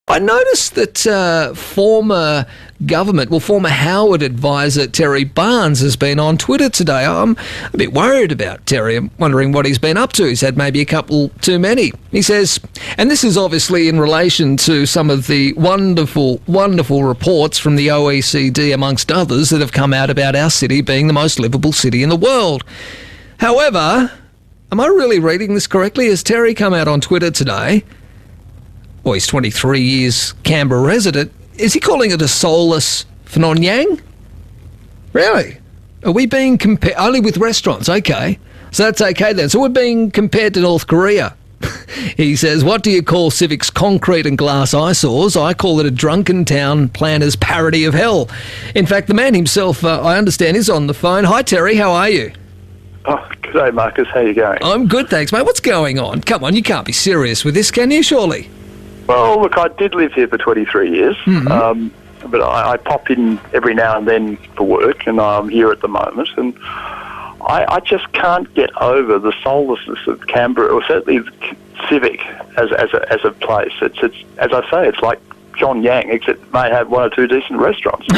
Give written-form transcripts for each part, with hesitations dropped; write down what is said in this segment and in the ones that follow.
I noticed that former Howard advisor Terry Barnes has been on Twitter today. I'm a bit worried about Terry. I'm wondering what he's been up to. He's had maybe a couple too many. He says, and this is obviously in relation to some of the wonderful, wonderful reports from the OECD, amongst others, that have come out about our city being the most livable city in the world. However, am I really reading this correctly? Has Terry come out on Twitter today? Well, he's 23 years Canberra resident. Is he calling it a soulless Phnom? Really? Are we being compared? Only with restaurants, okay. So that's okay then. So we're being compared to North Korea. He says, what do you call Civic's concrete and glass eyesores? I call it a drunken town planner's parody of hell. In fact, the man himself, I understand, is on the phone. Hi, Terry. How are you? Oh, g'day, Marcus. How you going? I'm good, thanks, mate. What's going on? Come on, you can't be serious with this, can you, surely? Well, look, I did live here for 23 years, but I pop in every now and then for work, and I'm here at the moment, and I just can't get over the soullessness of Canberra, or certainly Civic as a place. It's as I say, it's like Pyongyang, except it may have one or two decent restaurants.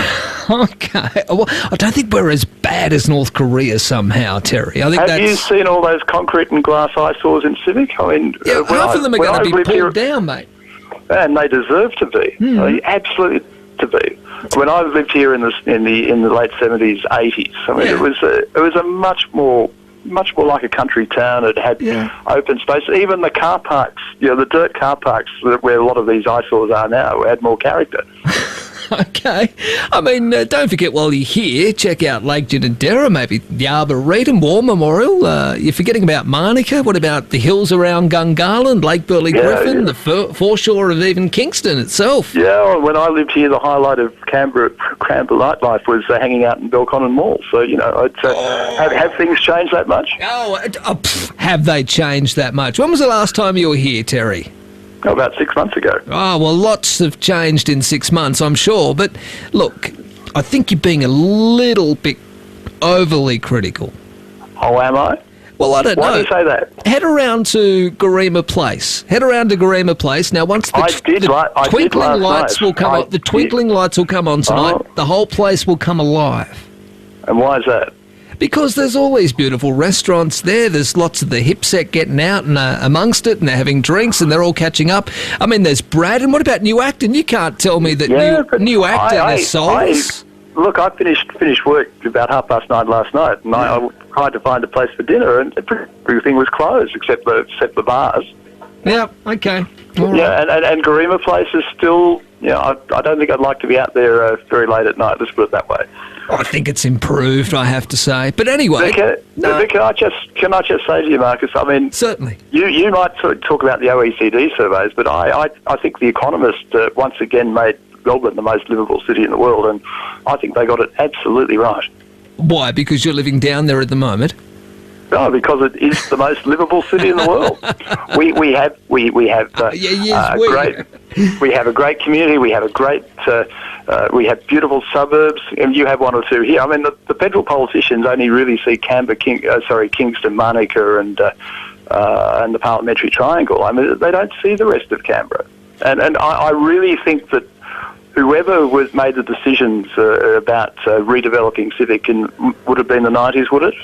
Okay. Well, I don't think we're as bad as North Korea somehow, Terry. I think have you seen all those concrete and glass eyesores in Civic? I mean, yeah, half of them are going to be pulled down, mate. And they deserve to be. Absolutely to be. When I lived here in the late 70s, 80s, I mean, it was a much more like a country town. It had open space. Even the car parks, the dirt car parks where a lot of these eyesores are now, had more character. Okay. I mean, don't forget while you're here, check out Lake Ginninderra, maybe the Arboretum, War Memorial. You're forgetting about Manuka. What about the hills around Gungahlin, Lake Burley Griffin, the foreshore of even Kingston itself? Yeah, well, when I lived here, the highlight of Canberra nightlife was hanging out in Belconnen Mall. So, have things changed that much? Have they changed that much? When was the last time you were here, Terry? Oh, about 6 months ago. Oh, well, lots have changed in 6 months, I'm sure. But, look, I think you're being a little bit overly critical. Oh, am I? Well, I don't know. Why do you say that? Head around to Garema Place. Now, once the twinkling lights will come on, the twinkling lights will come on tonight, the whole place will come alive. And why is that? Because there's all these beautiful restaurants there. There's lots of the hip set getting out and amongst it, and they're having drinks, and they're all catching up. I mean, there's Brad, and what about New Acton? You can't tell me that New Acton is soulless. Look, I finished work about 9:30 last night, and I tried to find a place for dinner, and everything was closed except the bars. Yeah, okay. All right. And Garema Place is still, I don't think I'd like to be out there very late at night, let's put it that way. I think it's improved, I have to say. But anyway... Vic, can I just say to you, Marcus, I mean... Certainly. You might talk about the OECD surveys, but I think The Economist once again made Melbourne the most livable city in the world, and I think they got it absolutely right. Why? Because you're living down there at the moment? No, because it is the most livable city in the world. We have a great community. We have a great we have beautiful suburbs, and you have one or two here. I mean, the federal politicians only really see Kingston, Manuka, and the Parliamentary Triangle. I mean, they don't see the rest of Canberra, and I really think that whoever made the decisions about redeveloping Civic would have been the 90s, would it?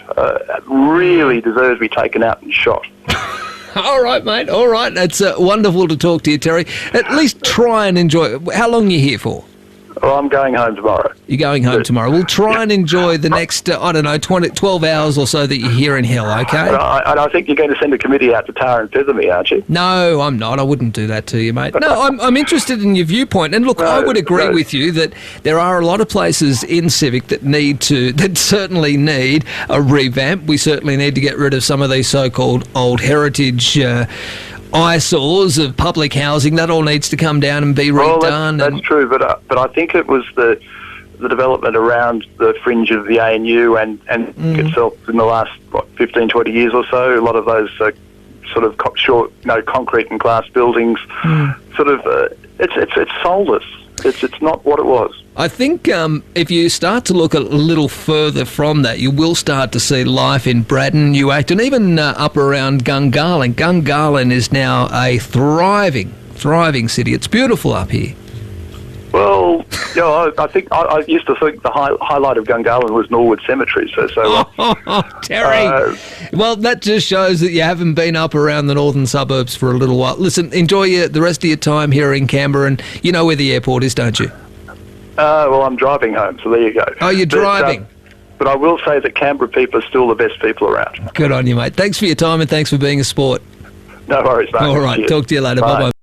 Really deserves to be taken out and shot. All right, mate. All right. It's wonderful to talk to you, Terry. At least try and enjoy it. How long are you here for? Well, I'm going home tomorrow. You're going home tomorrow. We'll try and enjoy the next, 12 hours or so that you're here in hell, okay? And I think you're going to send a committee out to tar and feather me, aren't you? No, I'm not. I wouldn't do that to you, mate. No, I'm interested in your viewpoint. And look, I would agree with you that there are a lot of places in Civic that certainly need a revamp. We certainly need to get rid of some of these so-called old heritage eyesores of public housing. That all needs to come down and be redone. That's true, but I think it was the development around the fringe of the ANU and itself in the last 15, 20 years or so. A lot of those sort of short, concrete and glass buildings, it's soulless. It's not what it was. I think if you start to look a little further from that, you will start to see life in Braddon, New Acton, even up around Gungahlin. Gungahlin is now a thriving thriving city. It's beautiful up here. Well, I think I used to think the highlight of Gungahlin was Norwood Cemetery. Terry. Well, that just shows that you haven't been up around the northern suburbs for a little while. Listen, enjoy the rest of your time here in Canberra, and you know where the airport is, don't you? Well, I'm driving home, so there you go. Oh, you're driving. But I will say that Canberra people are still the best people around. Good on you, mate. Thanks for your time and thanks for being a sport. No worries, mate. All right, Cheers. talk to you later. Bye-bye.